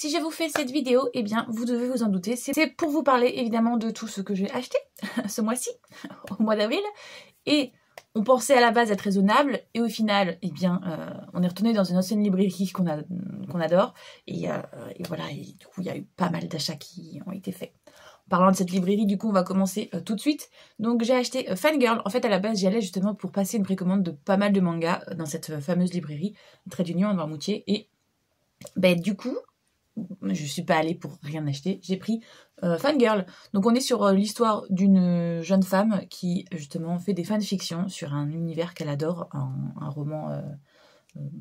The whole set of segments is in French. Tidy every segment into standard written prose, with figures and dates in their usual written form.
si je vous fais cette vidéo, eh bien, vous devez vous en douter. C'est pour vous parler évidemment de tout ce que j'ai acheté ce mois-ci, au mois d'avril. Et on pensait à la base être raisonnable. Et au final, eh bien, on est retourné dans une ancienne librairie qu'on adore. Et voilà, et du coup, il y a eu pas mal d'achats qui ont été faits. En parlant de cette librairie, du coup, on va commencer tout de suite. Donc, j'ai acheté Fangirl. En fait, à la base, j'y allais justement pour passer une précommande de pas mal de mangas dans cette fameuse librairie, Trait d'Union à Noirmoutier. Et ben, du coup, je suis pas allée pour rien acheter, j'ai pris Fangirl. Donc on est sur l'histoire d'une jeune femme qui justement fait des fanfictions sur un univers qu'elle adore, un roman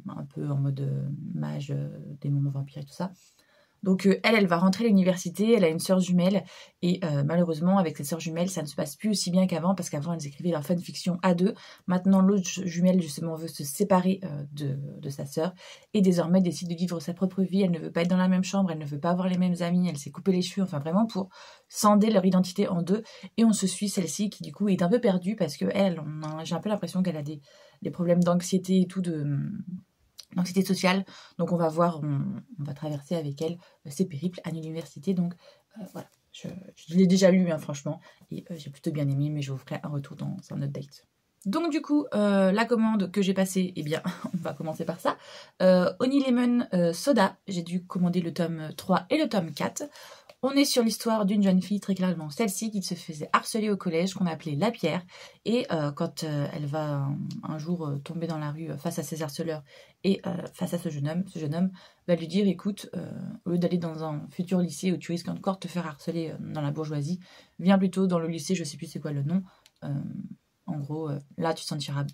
un peu en mode mage, démon, vampire et tout ça. Donc elle va rentrer à l'université, elle a une sœur jumelle et malheureusement avec ses sœurs jumelles ça ne se passe plus aussi bien qu'avant parce qu'avant elles écrivaient leur fanfiction à deux. Maintenant l'autre jumelle justement veut se séparer de sa sœur et désormais décide de vivre sa propre vie. Elle ne veut pas être dans la même chambre, elle ne veut pas avoir les mêmes amis, elle s'est coupé les cheveux, enfin vraiment pour scinder leur identité en deux. Et on se suit celle-ci qui du coup est un peu perdue parce que j'ai un peu l'impression qu'elle a des problèmes d'anxiété et tout, d'anxiété sociale, donc on va voir, on va traverser avec elle ses périples à l'université. Donc voilà, je l'ai déjà lu hein, franchement, et j'ai plutôt bien aimé, mais je vous ferai un retour dans un update. Donc du coup, la commande que j'ai passée, eh bien, on va commencer par ça. Honey Lemon Soda, j'ai dû commander le tome 3 et le tome 4. On est sur l'histoire d'une jeune fille, très clairement celle-ci, qui se faisait harceler au collège, qu'on appelait La Pierre. Et quand elle va un jour tomber dans la rue face à ses harceleurs et face à ce jeune homme va lui dire, écoute, au lieu d'aller dans un futur lycée où tu risques encore de te faire harceler dans la bourgeoisie, viens plutôt dans le lycée, je sais plus c'est quoi le nom. En gros, là tu te sentiras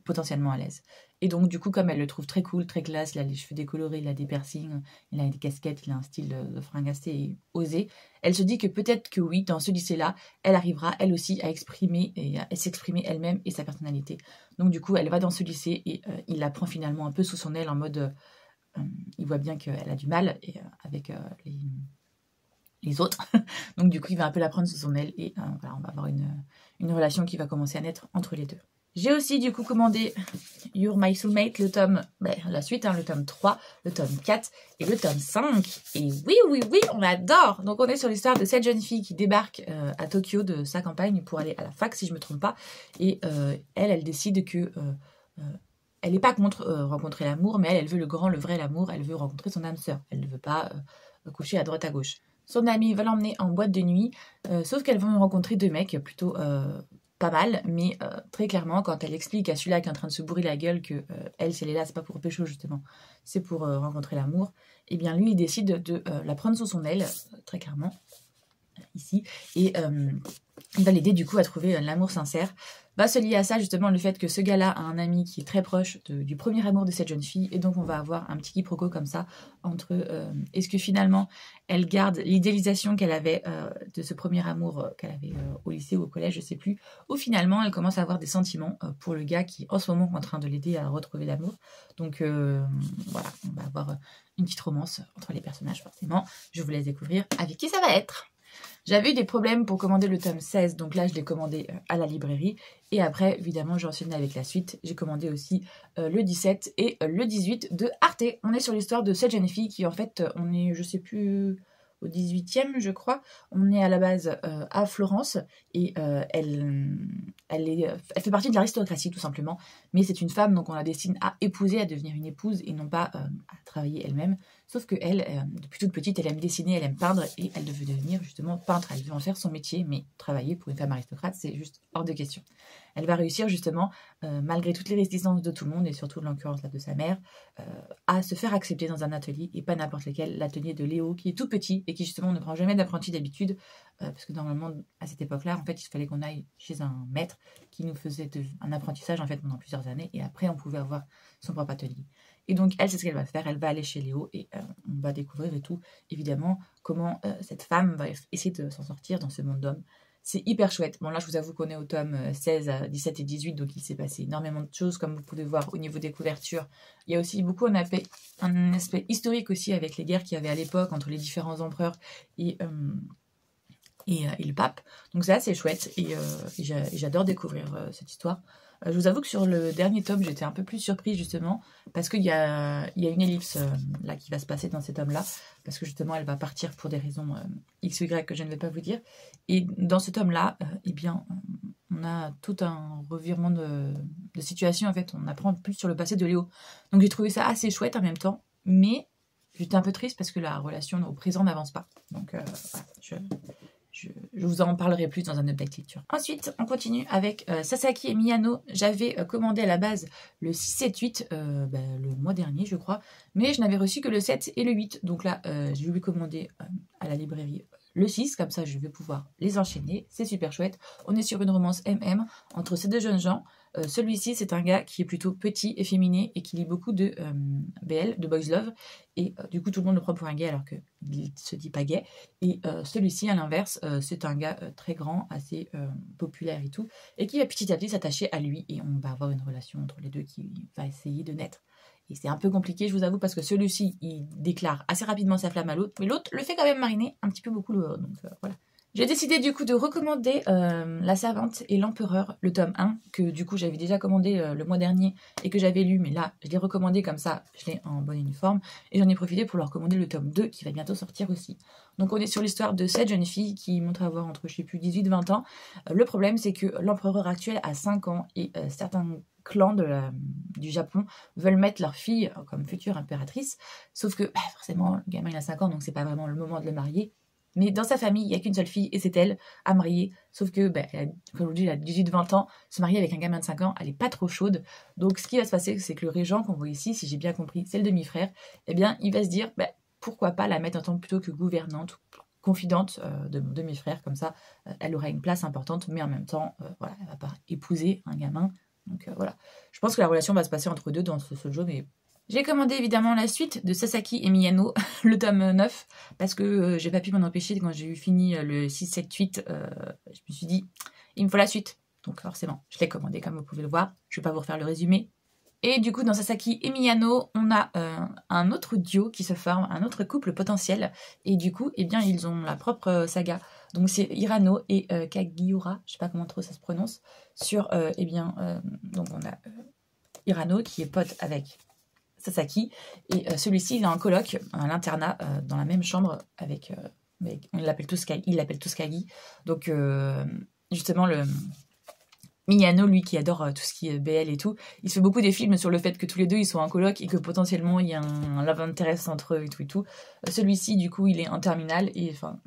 potentiellement à l'aise. Et donc du coup, comme elle le trouve très cool, très classe, il a les cheveux décolorés, il a des piercings, il a des casquettes, il a un style de fringue assez osé, elle se dit que peut-être que oui, dans ce lycée-là, elle arrivera elle aussi à exprimer et à s'exprimer elle-même et sa personnalité. Donc du coup, elle va dans ce lycée et il la prend finalement un peu sous son aile en mode, il voit bien qu'elle a du mal et, avec les autres. Donc du coup, il va un peu la prendre sous son aile et voilà, on va avoir une relation qui va commencer à naître entre les deux. J'ai aussi du coup commandé You're My Soulmate, le tome, la suite, hein, le tome 3, le tome 4 et le tome 5. Et oui, on adore. Donc on est sur l'histoire de cette jeune fille qui débarque à Tokyo de sa campagne pour aller à la fac, si je ne me trompe pas. Et elle décide que elle n'est pas contre rencontrer l'amour, mais elle veut le grand, le vrai l'amour. Elle veut rencontrer son âme sœur. Elle ne veut pas coucher à droite à gauche. Son amie va l'emmener en boîte de nuit, sauf qu'elles vont rencontrer deux mecs plutôt pas mal, mais très clairement, quand elle explique à celui-là qui est en train de se bourrer la gueule que elle, si elle est là, c'est pas pour pécho justement, c'est pour rencontrer l'amour, et bien lui, il décide de la prendre sous son aile, très clairement, ici, et il va l'aider du coup à trouver l'amour sincère. Va se lier à ça justement le fait que ce gars-là a un ami qui est très proche du premier amour de cette jeune fille, et donc on va avoir un petit quiproquo comme ça entre est-ce que finalement elle garde l'idéalisation qu'elle avait de ce premier amour qu'elle avait au lycée ou au collège, je sais plus, ou finalement elle commence à avoir des sentiments pour le gars qui en ce moment est en train de l'aider à retrouver l'amour. Donc voilà, on va avoir une petite romance entre les personnages forcément. Je vous laisse découvrir avec qui ça va être. J'avais eu des problèmes pour commander le tome 16, donc là je l'ai commandé à la librairie. Et après, évidemment, j'ai enchaîné avec la suite. J'ai commandé aussi le 17 et le 18 de Arte. On est sur l'histoire de cette jeune fille qui, en fait, on est, je sais plus, au 18e, je crois. On est à la base à Florence et elle fait partie de l'aristocratie, tout simplement. Mais c'est une femme, donc on la destine à épouser, à devenir une épouse et non pas à travailler elle-même. Sauf que elle, depuis toute petite, elle aime dessiner, elle aime peindre et elle veut devenir justement peintre. Elle veut en faire son métier, mais travailler pour une femme aristocrate, c'est juste hors de question. Elle va réussir justement, malgré toutes les réticences de tout le monde et surtout de l'occurrence de sa mère, à se faire accepter dans un atelier et pas n'importe lequel, l'atelier de Léo qui est tout petit et qui justement ne prend jamais d'apprenti d'habitude parce que normalement à cette époque-là, en fait, il fallait qu'on aille chez un maître qui nous faisait un apprentissage en fait pendant plusieurs années et après on pouvait avoir son propre atelier. Et donc elle, c'est ce qu'elle va faire, elle va aller chez Léo et on va découvrir et tout, évidemment, comment cette femme va essayer de s'en sortir dans ce monde d'hommes. C'est hyper chouette. Bon là, je vous avoue qu'on est au tome 16, 17 et 18, donc il s'est passé énormément de choses, comme vous pouvez voir au niveau des couvertures. Il y a aussi beaucoup un aspect historique aussi avec les guerres qu'il y avait à l'époque entre les différents empereurs et et le pape. Donc c'est assez chouette et j'adore découvrir cette histoire. Je vous avoue que sur le dernier tome, j'étais un peu plus surprise justement parce qu'il y a une ellipse là qui va se passer dans cet tome-là, parce que justement elle va partir pour des raisons X ou Y que je ne vais pas vous dire. Et dans ce tome-là, eh bien, on a tout un revirement de situation en fait. On apprend plus sur le passé de Léo. Donc j'ai trouvé ça assez chouette en même temps, mais j'étais un peu triste parce que la relation au présent n'avance pas. Donc voilà, je vous en parlerai plus dans un update lecture. Ensuite, on continue avec Sasaki et Miyano. J'avais commandé à la base le 6, 7, 8 le mois dernier, je crois. Mais je n'avais reçu que le 7 et le 8. Donc là, je vais commander à la librairie le 6. Comme ça, je vais pouvoir les enchaîner. C'est super chouette. On est sur une romance MM entre ces deux jeunes gens. Celui-ci, c'est un gars qui est plutôt petit, efféminé et qui lit beaucoup de BL, de Boys Love. Et du coup, tout le monde le prend pour un gay alors qu'il ne se dit pas gay. Et celui-ci, à l'inverse, c'est un gars très grand, assez populaire et tout, et qui va petit à petit s'attacher à lui. Et on va avoir une relation entre les deux qui va essayer de naître. Et c'est un peu compliqué, je vous avoue, parce que celui-ci, il déclare assez rapidement sa flamme à l'autre, mais l'autre le fait quand même mariner un petit peu beaucoup le donc voilà. J'ai décidé du coup de recommander La Servante et l'Empereur, le tome 1, que du coup j'avais déjà commandé le mois dernier et que j'avais lu, mais là je l'ai recommandé comme ça, je l'ai en bonne uniforme, et j'en ai profité pour leur recommander le tome 2 qui va bientôt sortir aussi. Donc on est sur l'histoire de cette jeune fille qui montre avoir entre, je sais plus, 18-20 ans. Le problème c'est que l'empereur actuel a 5 ans et certains clans du Japon veulent mettre leur fille comme future impératrice, sauf que forcément le gamin il a 5 ans donc c'est pas vraiment le moment de le marier. Mais dans sa famille, il n'y a qu'une seule fille et c'est elle à marier. Sauf que, comme je dis, elle a 18-20 ans. Se marier avec un gamin de 5 ans, elle n'est pas trop chaude. Donc, ce qui va se passer, c'est que le régent qu'on voit ici, si j'ai bien compris, c'est le demi-frère. Eh bien, il va se dire, pourquoi pas la mettre en tant plutôt que gouvernante, confidente de mon demi-frère. Comme ça, elle aura une place importante, mais en même temps, voilà, elle ne va pas épouser un gamin. Donc, voilà. Je pense que la relation va se passer entre deux dans ce jeu, mais... J'ai commandé évidemment la suite de Sasaki et Miyano, le tome 9, parce que j'ai pas pu m'en empêcher. Quand j'ai eu fini le 6, 7, 8, je me suis dit, il me faut la suite. Donc forcément, je l'ai commandé comme vous pouvez le voir. Je vais pas vous refaire le résumé. Et du coup, dans Sasaki et Miyano, on a un autre duo qui se forme, un autre couple potentiel. Et du coup, eh bien, ils ont la propre saga. Donc c'est Hirano et Kagiura, je sais pas comment trop ça se prononce, sur, donc on a Hirano qui est pote avec Sasaki, et celui-ci il a un coloc à l'internat dans la même chambre avec il l'appelle tous Kagi. Donc justement le Miyano, lui qui adore tout ce qui est BL et tout, il se fait beaucoup des films sur le fait que tous les deux ils sont en coloc et que potentiellement il y a un love interest entre eux et tout. Celui-ci du coup il est en terminale et enfin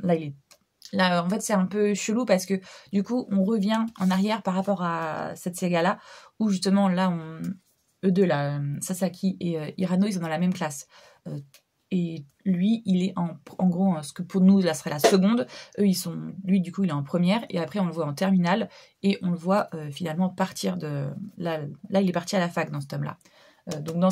là en fait c'est un peu chelou parce que du coup on revient en arrière par rapport à cette saga là où justement là eux deux, là, Sasaki et Hirano, ils sont dans la même classe. Et lui, il est en gros, ce que pour nous, là, serait la seconde. Lui, du coup, il est en première. Et après, on le voit en terminale. Et on le voit finalement partir de... Là, il est parti à la fac dans ce tome-là. Donc, dans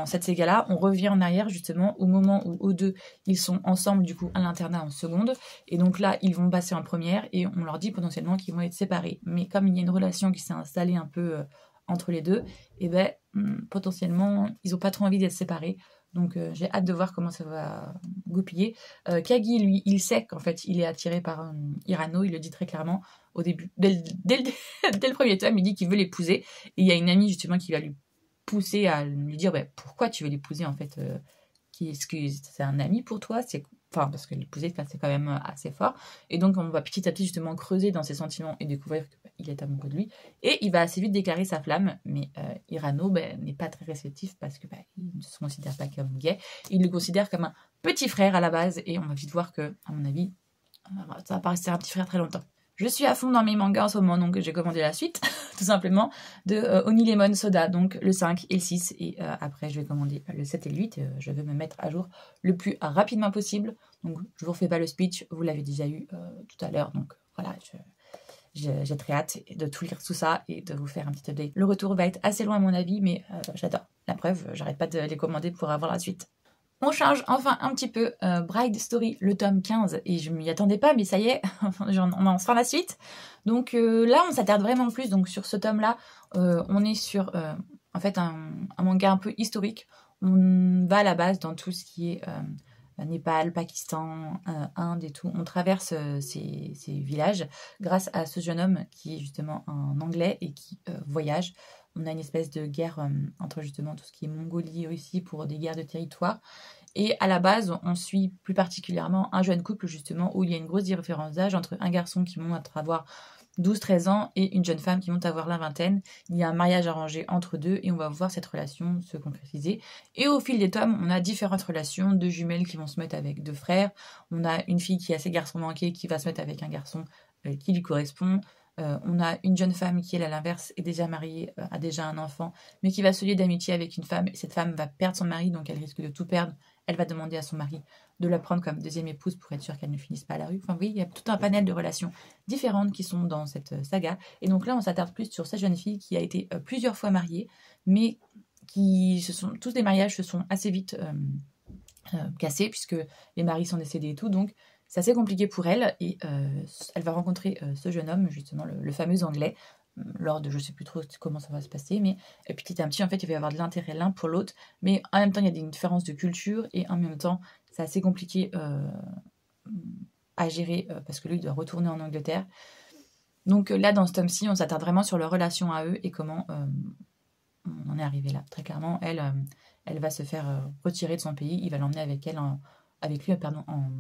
cette saga-là, on revient en arrière, justement, au moment où eux deux, ils sont ensemble, du coup, à l'internat en seconde. Et donc là, ils vont passer en première. Et on leur dit potentiellement qu'ils vont être séparés. Mais comme il y a une relation qui s'est installée un peu... entre les deux, et potentiellement, ils n'ont pas trop envie d'être séparés. Donc, j'ai hâte de voir comment ça va goupiller. Kagi, lui, il sait qu'en fait, il est attiré par Hirano. Il le dit très clairement au début. Dès le premier tome, il dit qu'il veut l'épouser. Et il y a une amie, justement, qui va lui pousser à lui dire pourquoi tu veux l'épouser, en fait est-ce que c'est un ami pour toi? Parce que l'épouser, c'est quand même assez fort. Et donc, on va petit à petit, justement, creuser dans ses sentiments et découvrir qu'il est amoureux de lui. Et il va assez vite déclarer sa flamme. Mais Hirano n'est pas très réceptif parce que il ne se considère pas comme gay. Il le considère comme un petit frère à la base. Et on va vite voir que, à mon avis, ça va pas rester un petit frère très longtemps. Je suis à fond dans mes mangas en ce moment, donc j'ai commandé la suite, tout simplement, de Oni Lemon Soda, donc le 5 et le 6. Et après, je vais commander le 7 et le 8. Je vais me mettre à jour le plus rapidement possible. Donc, je ne vous refais pas le speech, vous l'avez déjà eu tout à l'heure. Donc, voilà, j'ai très hâte de tout lire tout ça et de vous faire un petit update. Le retour va être assez loin à mon avis, mais j'adore. La preuve, j'arrête pas de les commander pour avoir la suite. On change enfin un petit peu Bride Story, le tome 15, et je m'y attendais pas, mais ça y est, on en sera la suite. Donc là, on s'attarde vraiment plus donc sur ce tome-là. On est sur en fait un manga un peu historique. On va à la base dans tout ce qui est Népal, Pakistan, Inde et tout. On traverse ces villages grâce à ce jeune homme qui est justement un Anglais et qui voyage. On a une espèce de guerre entre justement tout ce qui est Mongolie et Russie pour des guerres de territoire. Et à la base, on suit plus particulièrement un jeune couple justement où il y a une grosse différence d'âge entre un garçon qui monte à avoir 12-13 ans et une jeune femme qui monte à avoir la vingtaine. Il y a un mariage arrangé entre deux et on va voir cette relation se concrétiser. Et au fil des tomes, on a différentes relations, deux jumelles qui vont se mettre avec deux frères. On a une fille qui a ses garçons manqués qui va se mettre avec un garçon qui lui correspond. On a une jeune femme qui, elle, à l'inverse, est déjà mariée, a déjà un enfant, mais qui va se lier d'amitié avec une femme. Et cette femme va perdre son mari, donc elle risque de tout perdre. Elle va demander à son mari de la prendre comme deuxième épouse pour être sûre qu'elle ne finisse pas à la rue. Enfin, oui, il y a tout un panel de relations différentes qui sont dans cette saga. Et donc là, on s'attarde plus sur cette jeune fille qui a été plusieurs fois mariée, mais tous les mariages se sont assez vite cassés, puisque les maris sont décédés et tout. Donc, c'est assez compliqué pour elle et elle va rencontrer ce jeune homme, justement le fameux anglais, lors de je sais plus trop comment ça va se passer, mais petit à petit, en fait, il va y avoir de l'intérêt l'un pour l'autre, mais en même temps, il y a des différences de culture et en même temps, c'est assez compliqué à gérer parce que lui, il doit retourner en Angleterre. Donc là, dans ce tome-ci, on s'attarde vraiment sur leur relation à eux et comment on en est arrivé là. Très clairement, elle va se faire retirer de son pays, il va l'emmener avec lui en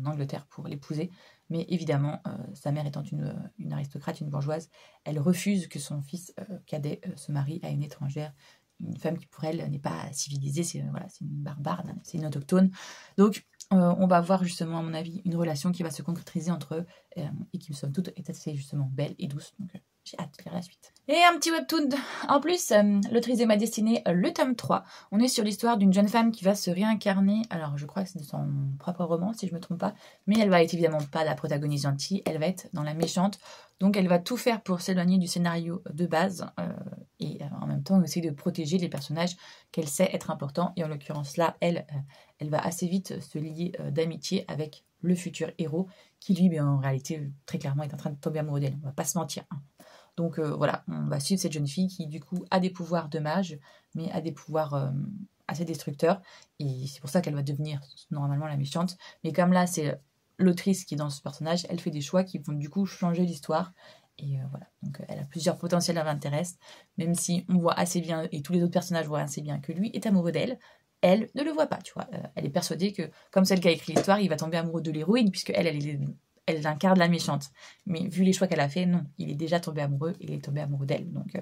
Angleterre pour l'épouser. Mais évidemment, sa mère étant une aristocrate, une bourgeoise, elle refuse que son fils cadet se marie à une étrangère, une femme qui pour elle n'est pas civilisée, c'est une barbare, c'est une autochtone. Donc on va voir justement, à mon avis, une relation qui va se concrétiser entre eux et qui, somme toute, est assez justement belle et douce. Donc j'ai hâte de lire la suite. Et un petit webtoon en plus, L'autrice de ma destinée, le tome 3. On est sur l'histoire d'une jeune femme qui va se réincarner. Alors je crois que c'est son propre roman, si je ne me trompe pas. Mais elle va être évidemment pas la protagoniste gentille, elle va être dans la méchante. Donc elle va tout faire pour s'éloigner du scénario de base et en même temps essayer de protéger les personnages qu'elle sait être importants. Et en l'occurrence là, elle va assez vite se lier d'amitié avec le futur héros qui lui, en réalité, très clairement, est en train de tomber amoureux d'elle. On va pas se mentir. Hein. Donc voilà, on va suivre cette jeune fille qui du coup a des pouvoirs de mage, mais a des pouvoirs assez destructeurs. Et c'est pour ça qu'elle va devenir normalement la méchante. Mais comme là, c'est l'autrice qui est dans ce personnage, elle fait des choix qui vont du coup changer l'histoire. Et voilà, donc elle a plusieurs potentiels love interest, même si on voit assez bien, et tous les autres personnages voient assez bien que lui est amoureux d'elle, elle ne le voit pas, tu vois. Elle est persuadée que, comme celle qui a écrit l'histoire, il va tomber amoureux de l'héroïne, puisque elle incarne la méchante. Mais vu les choix qu'elle a fait, non, il est déjà tombé amoureux, il est tombé amoureux d'elle. Donc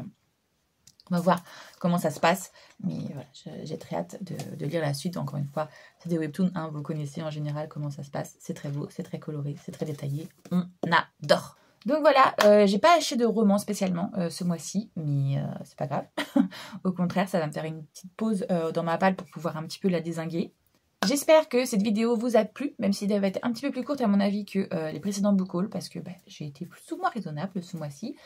on va voir comment ça se passe. Mais voilà, j'ai très hâte de lire la suite. Encore une fois, c'est des webtoons, hein, vous connaissez en général comment ça se passe. C'est très beau, c'est très coloré, c'est très détaillé. On adore. Donc voilà, j'ai pas acheté de roman spécialement ce mois-ci, mais c'est pas grave. Au contraire, ça va me faire une petite pause dans ma palle pour pouvoir un petit peu la dézinguer. J'espère que cette vidéo vous a plu, même si elle va être un petit peu plus courte à mon avis que les précédents book hauls, parce que j'ai été plus ou moins raisonnable ce mois-ci.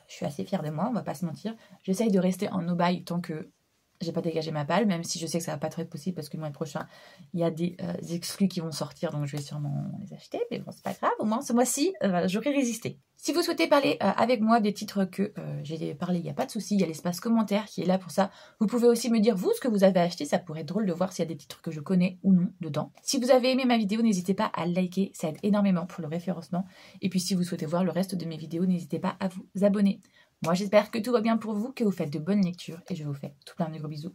Je suis assez fière de moi, on va pas se mentir. J'essaye de rester en no-buy tant que j'ai pas dégagé ma palle, même si je sais que ça va pas être possible parce que le mois prochain, il y a des exclus qui vont sortir, donc je vais sûrement les acheter, mais bon, c'est pas grave, au moins ce mois-ci, j'aurai résisté. Si vous souhaitez parler avec moi des titres que j'ai parlé, il n'y a pas de souci, il y a l'espace commentaire qui est là pour ça. Vous pouvez aussi me dire, vous, ce que vous avez acheté, ça pourrait être drôle de voir s'il y a des titres que je connais ou non dedans. Si vous avez aimé ma vidéo, n'hésitez pas à liker, ça aide énormément pour le référencement. Et puis si vous souhaitez voir le reste de mes vidéos, n'hésitez pas à vous abonner. Moi, j'espère que tout va bien pour vous, que vous faites de bonnes lectures, et je vous fais tout plein de gros bisous.